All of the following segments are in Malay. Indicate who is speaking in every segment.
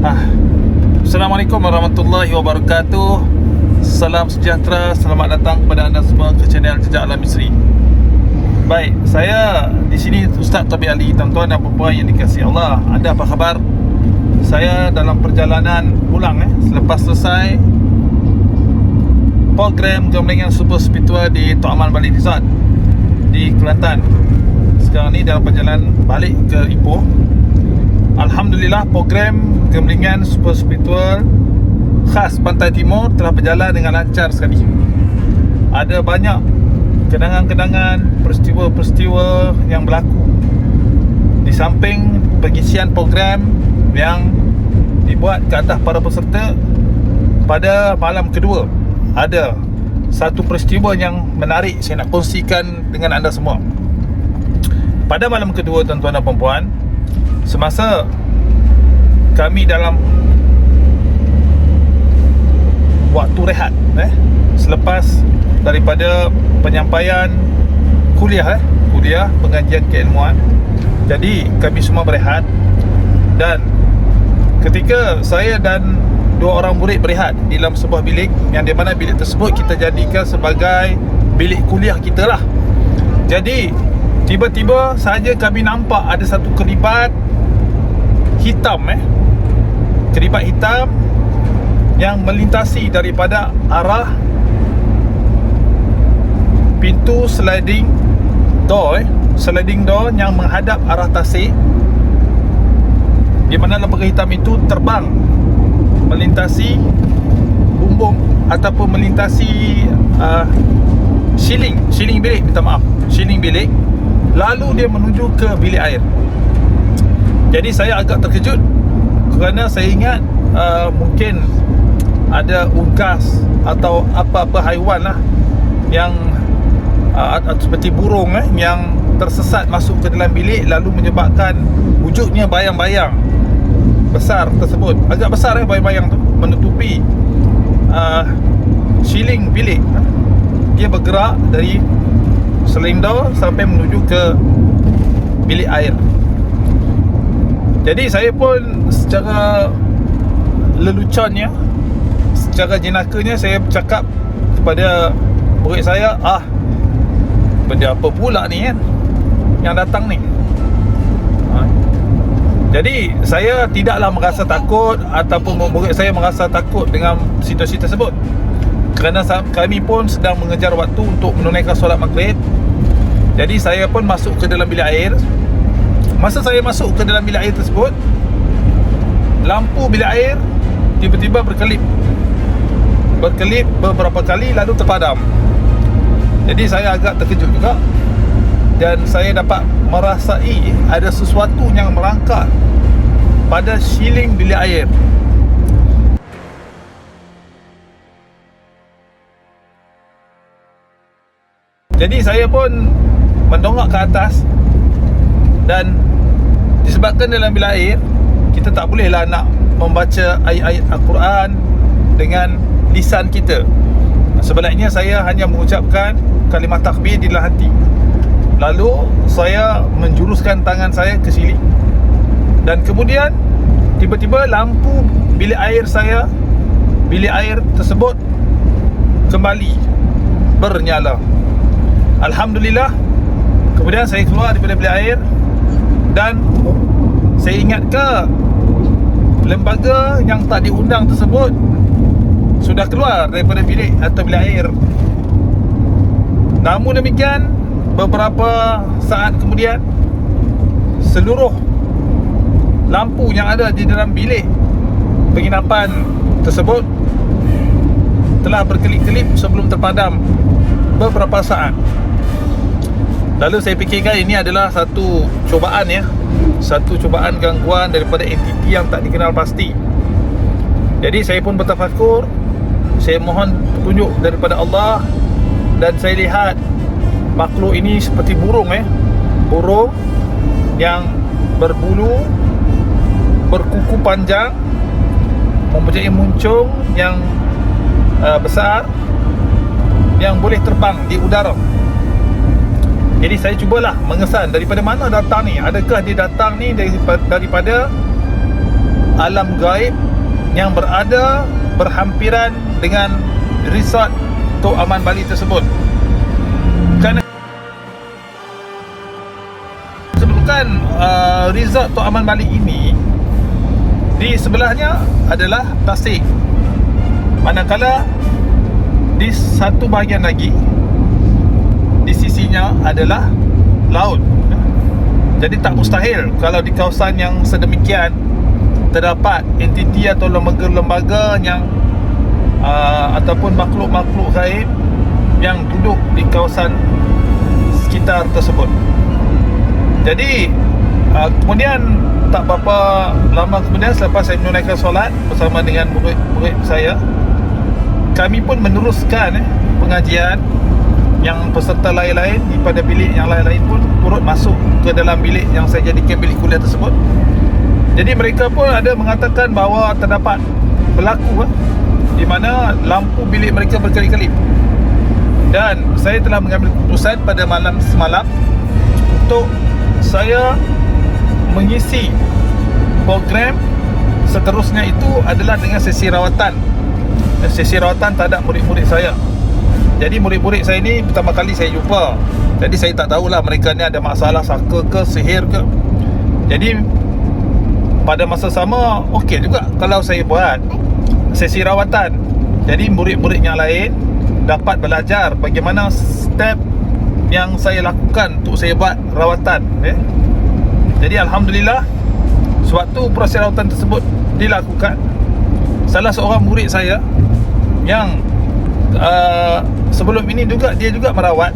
Speaker 1: Ah, Assalamualaikum warahmatullahi wabarakatuh. Salam sejahtera, selamat datang kepada anda semua ke channel Jejak Alam Misteri. Baik, saya di sini Ustaz Taufik Ali, tuan-tuan dan puan yang dikasihi Allah. Anda apa khabar? Saya dalam perjalanan pulang selepas selesai program gemblengan super spiritual di Tok Aman Bali Resort di Kelantan. Sekarang ni dalam perjalanan balik ke Ipoh. Alhamdulillah, program gemblengan super spiritual khas Pantai Timur telah berjalan dengan lancar sekali. Ada banyak kenangan-kenangan, peristiwa-peristiwa yang berlaku. Di samping pengisian program yang dibuat ke atas para peserta pada malam kedua, ada satu peristiwa yang menarik saya nak kongsikan dengan anda semua. Pada malam kedua, tuan-tuan dan puan-puan, semasa kami dalam waktu rehat selepas daripada penyampaian kuliah pengajian keilmuan, jadi kami semua berehat. Dan ketika saya dan dua orang murid berehat di dalam sebuah bilik, yang di mana bilik tersebut kita jadikan sebagai bilik kuliah kita lah. Jadi tiba-tiba saja kami nampak ada satu keribat hitam keribat hitam yang melintasi daripada arah pintu sliding door yang menghadap arah tasik, di mana lembaga hitam itu terbang melintasi bumbung ataupun melintasi shielding bilik, lalu dia menuju ke bilik air. Jadi saya agak terkejut kerana saya ingat mungkin ada unggas atau apa-apa haiwan lah yang seperti burung yang tersesat masuk ke dalam bilik, lalu menyebabkan wujudnya bayang-bayang besar tersebut. Agak besar bayang-bayang tu menutupi shielding bilik. Dia bergerak dari selinder sampai menuju ke bilik air. Jadi saya pun secara leluconnya, secara jenakanya, saya bercakap kepada murid saya, benda apa pula ni yang datang ni. Jadi saya tidaklah merasa takut ataupun murid saya merasa takut dengan situasi tersebut, kerana kami pun sedang mengejar waktu untuk menunaikan solat maghrib. Jadi saya pun masuk ke dalam bilik air. Masa saya masuk ke dalam bilik air tersebut, lampu bilik air tiba-tiba berkelip beberapa kali lalu terpadam. Jadi saya agak terkejut juga, dan saya dapat merasai ada sesuatu yang merangkak pada shielding bilik air. Jadi saya pun mendongak ke atas, dan disebabkan dalam bilik air kita tak bolehlah nak membaca ayat-ayat Al-Quran dengan lisan kita. Sebaliknya saya hanya mengucapkan kalimah takbir di dalam hati. Lalu saya menjuruskan tangan saya ke shielding, dan kemudian tiba-tiba lampu bilik air tersebut kembali bernyala. Alhamdulillah. Kemudian saya keluar daripada bilik air, dan saya ingat ke lembaga yang tak diundang tersebut sudah keluar daripada bilik atau bilik air. Namun demikian, beberapa saat kemudian, seluruh lampu yang ada di dalam bilik penginapan tersebut telah berkelip-kelip sebelum terpadam beberapa saat. Lalu saya fikirkan ini adalah satu cubaan satu cubaan gangguan daripada entiti yang tak dikenal pasti. Jadi saya pun bertafakur, saya mohon petunjuk daripada Allah, dan saya lihat makhluk ini seperti burung burung yang berbulu, berkuku panjang, mempunyai muncung yang besar, yang boleh terbang di udara. Jadi saya cubalah mengesan daripada mana datang ni. Adakah dia datang ni daripada alam gaib yang berada berhampiran dengan resort Tok Aman Bali tersebut. Kerana sebutkan resort Tok Aman Bali ini, di sebelahnya adalah tasik, manakala di satu bahagian lagi di sisinya adalah laut. Jadi tak mustahil kalau di kawasan yang sedemikian terdapat entiti atau lembaga-lembaga yang ataupun makhluk-makhluk gaib yang duduk di kawasan sekitar tersebut. Jadi kemudian tak berapa lama kemudian, selepas saya menunaikan solat bersama dengan murid-murid saya, kami pun meneruskan pengajian. Yang peserta lain-lain daripada bilik yang lain-lain pun turut masuk ke dalam bilik yang saya jadikan bilik kuliah tersebut. Jadi mereka pun ada mengatakan bahawa terdapat berlaku di mana lampu bilik mereka berkali-kali. Dan saya telah mengambil keputusan pada malam semalam untuk saya mengisi program seterusnya itu adalah dengan sesi rawatan. Sesi rawatan terhadap murid-murid saya. Jadi murid-murid saya ni pertama kali saya jumpa. Jadi saya tak tahulah mereka ni ada masalah saka ke, sihir ke. Jadi pada masa sama, okey juga kalau saya buat sesi rawatan. Jadi murid-murid yang lain dapat belajar bagaimana step yang saya lakukan untuk saya buat rawatan. Jadi Alhamdulillah, sewaktu proses rawatan tersebut dilakukan, salah seorang murid saya yang sebelum ini juga dia juga merawat,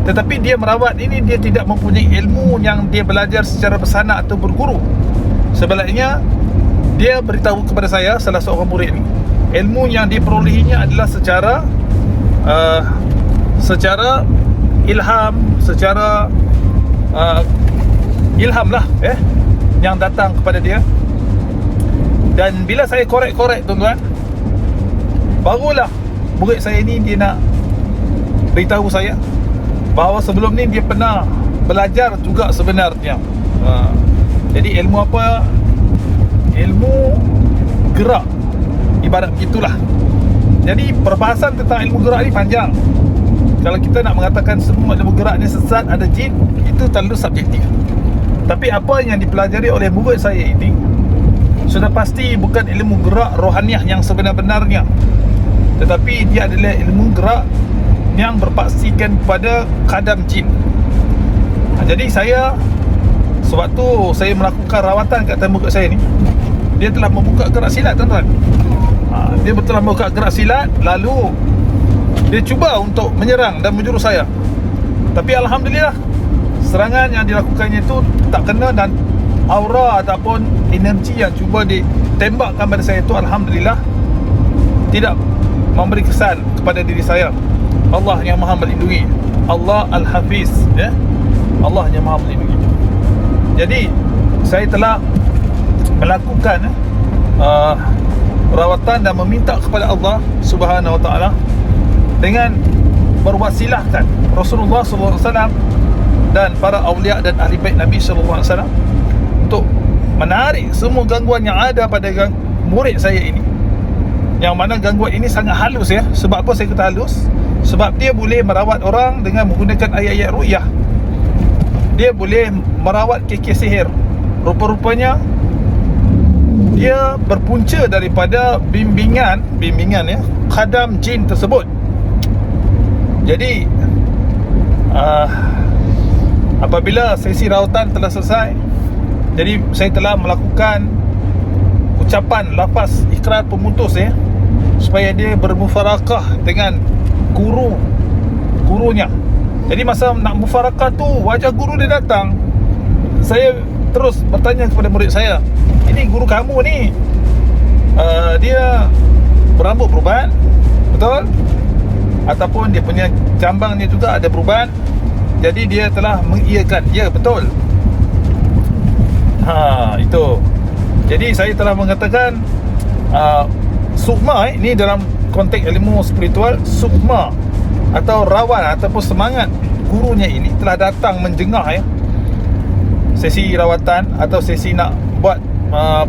Speaker 1: tetapi dia merawat ini dia tidak mempunyai ilmu yang dia belajar secara bersana atau berguru. Sebaliknya dia beritahu kepada saya, salah seorang murid ni, ilmu yang diperolehinya adalah secara ilham, secara ilham lah yang datang kepada dia. Dan bila saya korek-korek tuan-tuan, barulah murid saya ni dia nak beritahu saya bahawa sebelum ni dia pernah belajar juga sebenarnya. Jadi ilmu apa? Ilmu gerak, ibarat begitulah. Jadi perbahasan tentang ilmu gerak ni panjang. Kalau kita nak mengatakan semua ilmu gerak ni sesat, ada jin, itu terlalu subjektif. Tapi apa yang dipelajari oleh murid saya ini sudah pasti bukan ilmu gerak rohaniah yang sebenar-benarnya, tetapi dia adalah ilmu gerak yang berpaksikan kepada kadam jin. Jadi saya, sewaktu saya melakukan rawatan kat murid saya ni, dia telah membuka gerak silat tuan-tuan. Dia telah membuka gerak silat, lalu dia cuba untuk menyerang dan menjurus saya. Tapi Alhamdulillah, serangan yang dilakukannya itu tak kena, dan aura ataupun energi yang cuba ditembakkan pada saya itu Alhamdulillah tidak memberi kesan kepada diri saya. Allah yang Maha melindungi, Allah Al-Hafiz, Allah yang Maha melindungi. Jadi saya telah melakukan rawatan dan meminta kepada Allah Subhanahu Wa Taala dengan berwasilahkan Rasulullah SAW dan para awliya dan ahli bait Nabi SAW untuk menarik semua gangguan yang ada pada murid saya ini. Yang mana gangguan ini sangat halus Sebab apa saya kata halus? Sebab dia boleh merawat orang dengan menggunakan ayat-ayat ru'yah. Dia boleh merawat kekeh sihir. Rupa-rupanya dia berpunca daripada bimbingan khadam jin tersebut. Jadi apabila sesi rawatan telah selesai, jadi saya telah melakukan ucapan lafaz ikrar pemutus supaya dia bermufarakah dengan gurunya. Jadi masa nak mufarakah tu, wajah guru dia datang. Saya terus bertanya kepada murid saya, ini guru kamu ni dia berambut perubahan, betul? Ataupun dia punya jambangnya juga ada perubahan. Jadi dia telah mengiyakan, ya betul. Itu. Jadi saya telah mengatakan sukma ini dalam konteks ilmu spiritual, sukma atau rawan ataupun semangat gurunya ini telah datang menjengah sesi rawatan atau sesi nak buat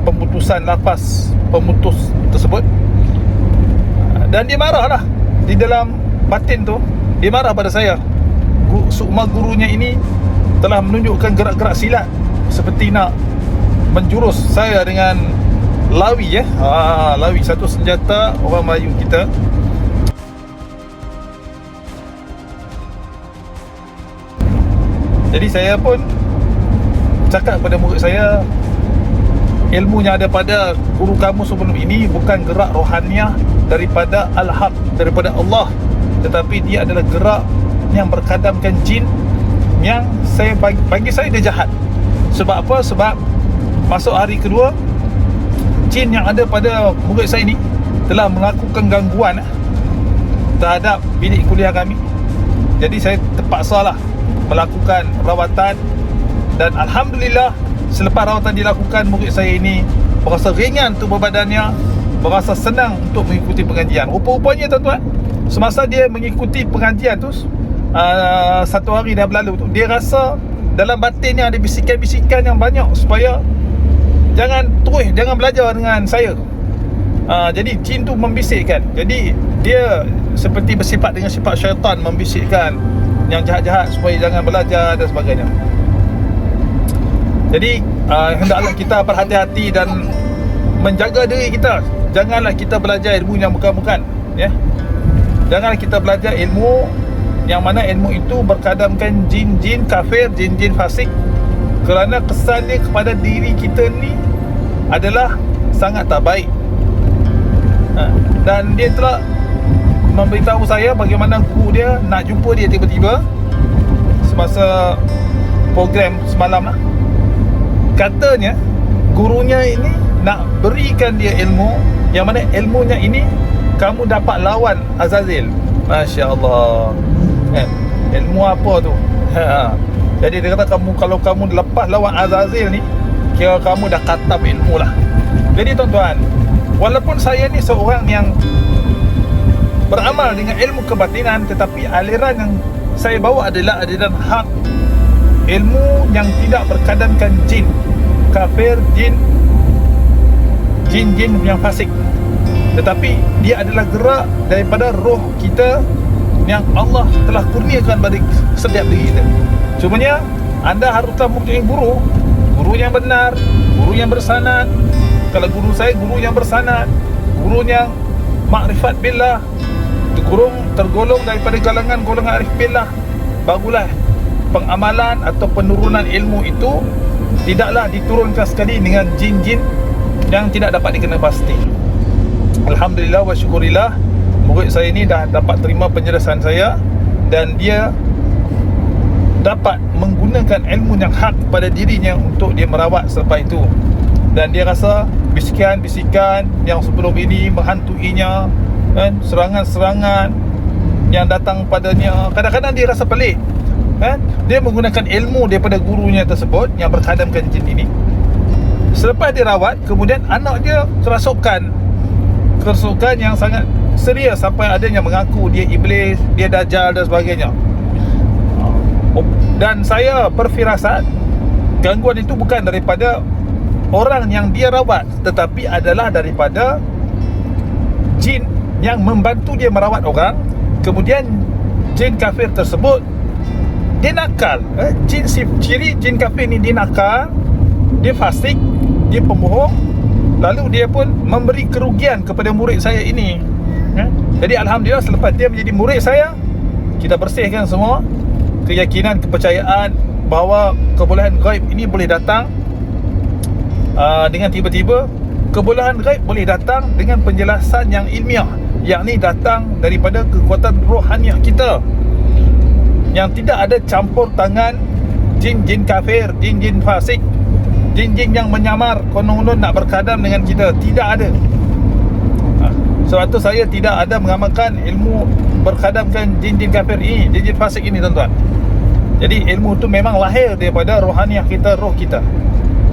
Speaker 1: pemutusan lafaz pemutus tersebut. Dan dia marah lah. Di dalam batin tu dia marah pada saya. Sukma gurunya ini telah menunjukkan gerak-gerak silat seperti nak menjurus saya dengan lawi. Lawi, satu senjata orang Melayu kita. Jadi saya pun cakap kepada murid saya, ilmu yang ada pada guru kamu sebelum ini bukan gerak rohaniah daripada Al-Haq, daripada Allah, tetapi dia adalah gerak yang berkadamkan jin, yang saya bagi saya dia jahat. Sebab apa? Sebab masuk hari kedua, jin yang ada pada murid saya ini telah melakukan gangguan terhadap bilik kuliah kami. Jadi saya terpaksalah melakukan rawatan. Dan Alhamdulillah, selepas rawatan dilakukan, murid saya ini berasa ringan tubuh badannya, berasa senang untuk mengikuti pengajian. Rupa-rupanya tuan-tuan, semasa dia mengikuti pengajian tu, satu hari dah berlalu tu, dia rasa dalam batinnya ada bisikan-bisikan yang banyak supaya jangan belajar dengan saya. Jadi jin tu membisikkan. Jadi dia seperti bersifat dengan sifat syaitan, membisikkan yang jahat-jahat supaya jangan belajar dan sebagainya. Jadi hendaklah kita berhati-hati dan menjaga diri kita. Janganlah kita belajar ilmu yang bukan-bukan, ya. Janganlah kita belajar ilmu yang mana ilmu itu berkadamkan jin-jin kafir, jin-jin fasik, kerana kesannya kepada diri kita ni adalah sangat tak baik. Dan dia telah memberitahu saya bagaimana guru dia nak jumpa dia tiba-tiba semasa program semalam lah. Katanya gurunya ini nak berikan dia ilmu yang mana ilmunya ini kamu dapat lawan Azazil. Masya Allah, ilmu apa tu? Jadi dia kata, kalau kamu lepas lawan Azazil ni, kira kamu dah khatam ilmu lah. Jadi tuan-tuan, walaupun saya ni seorang yang beramal dengan ilmu kebatinan, tetapi aliran yang saya bawa adalah aliran hak, ilmu yang tidak berkadamkan jin kafir, jin yang fasik, tetapi dia adalah gerak daripada roh kita yang Allah telah kurniakan pada setiap diri kita. Cumanya anda haruslah mempunyai guru yang benar, guru yang bersanad. Kalau guru saya guru yang bersanad, guru yang makrifat billah, tergolong daripada golongan arif billah, barulah pengamalan atau penurunan ilmu itu tidaklah diturunkan sekali dengan jin-jin yang tidak dapat dikenal pasti. Alhamdulillah wa syukurillah, murid saya ini dah dapat terima penjelasan saya dan dia dapat menggunakan ilmu yang hak pada dirinya untuk dia merawat selepas itu. Dan dia rasa bisikan-bisikan yang sebelum ini menghantuinya, kan, serangan-serangan yang datang padanya, kadang-kadang dia rasa pelik, kan? Dia menggunakan ilmu daripada gurunya tersebut yang berkhadamkan jin ini. Selepas dia rawat, kemudian anak dia kerasukan yang sangat serius, sampai adanya mengaku dia iblis, dia dajjal dan sebagainya. Dan saya berfirasat gangguan itu bukan daripada orang yang dia rawat, tetapi adalah daripada jin yang membantu dia merawat orang. Kemudian jin kafir tersebut dia nakal. Ciri jin kafir ni, dia nakal, dia fasik, dia pembohong, lalu dia pun memberi kerugian kepada murid saya ini. Jadi Alhamdulillah, selepas dia menjadi murid saya, kita bersihkan semua keyakinan, kepercayaan bahawa kebolehan gaib ini boleh datang dengan tiba-tiba. Kebolehan gaib boleh datang dengan penjelasan yang ilmiah, yakni datang daripada kekuatan rohaniah kita yang tidak ada campur tangan jin-jin kafir, jin-jin fasik, jin-jin yang menyamar konon-konon nak berkadam dengan kita. Tidak ada. Sebab tu saya tidak ada mengamalkan ilmu berkadamkan jin-jin kafir ini, jin-jin fasik ini, tuan-tuan. Jadi ilmu tu memang lahir daripada rohaniah kita, roh kita.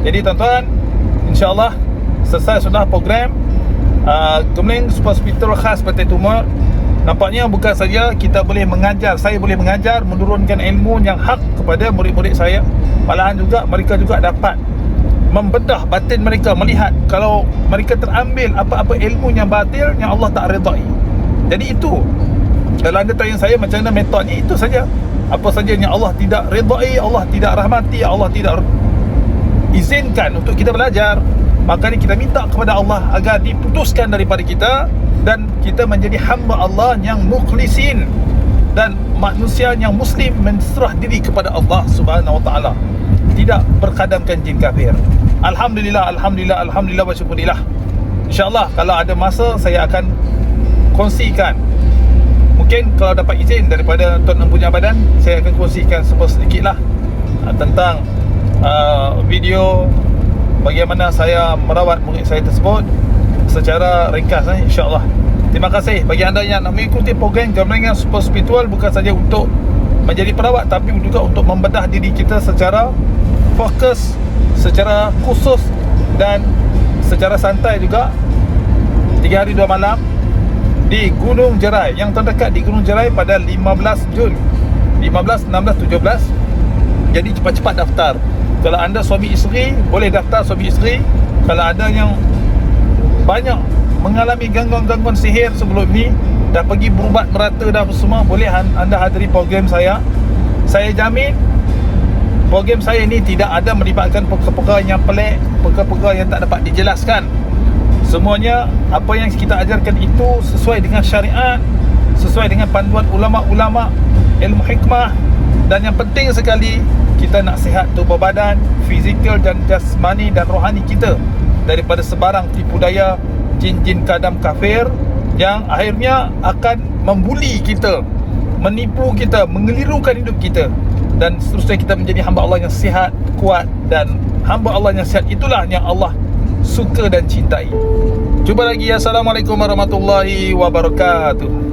Speaker 1: Jadi tuan-tuan, insya-Allah selesai sudah program Gemling Super Hospital khas Pantai Timur. Nampaknya bukan saja kita boleh mengajar, saya boleh mengajar, menurunkan ilmu yang hak kepada murid-murid saya, malahan juga mereka juga dapat membedah batin mereka, melihat kalau mereka terambil apa-apa ilmu yang batil yang Allah tak redai. Jadi itu, kalau anda tanya saya macam mana metodnya, itu saja. Apa saja yang Allah tidak redai, Allah tidak rahmati, Allah tidak izinkan untuk kita belajar, maka ni kita minta kepada Allah agar diputuskan daripada kita, dan kita menjadi hamba Allah yang mukhlisin dan manusia yang muslim, menserah diri kepada Allah Subhanahu Wa Taala, tidak berkadamkan jin kafir. Alhamdulillah, Alhamdulillah, Alhamdulillah wa syukurillah. InsyaAllah kalau ada masa saya akan kongsikan, mungkin kalau dapat izin daripada Tuan Empunya Badan, saya akan kongsikan sedikit lah tentang video bagaimana saya merawat murid saya tersebut secara ringkas, insyaAllah. Terima kasih bagi anda yang nak mengikuti program Gemblengan Super Spiritual, bukan saja untuk menjadi perawat, tapi juga untuk membedah diri kita secara fokus, secara khusus dan secara santai juga. 3 hari 2 malam di Gunung Jerai, yang terdekat di Gunung Jerai pada 15 Jun 15, 16, 17. Jadi cepat-cepat daftar. Kalau anda suami isteri, boleh daftar suami isteri. Kalau ada yang banyak mengalami gangguan-gangguan sihir sebelum ni, dah pergi berubat merata dah semua, boleh anda hadiri program saya. Saya jamin program saya ni tidak ada melibatkan perkara-perkara yang pelik, perkara-perkara yang tak dapat dijelaskan. Semuanya apa yang kita ajarkan itu sesuai dengan syariat, sesuai dengan panduan ulama-ulama, ilmu hikmah. Dan yang penting sekali, kita nak sihat tubuh badan, fizikal dan jasmani dan rohani kita daripada sebarang tipu daya jin-jin kadam kafir yang akhirnya akan membuli kita, menipu kita, mengelirukan hidup kita, dan seterusnya kita menjadi hamba Allah yang sihat, kuat. Dan hamba Allah yang sihat itulah yang Allah suka dan cintai. Jumpa lagi. Assalamualaikum warahmatullahi wabarakatuh.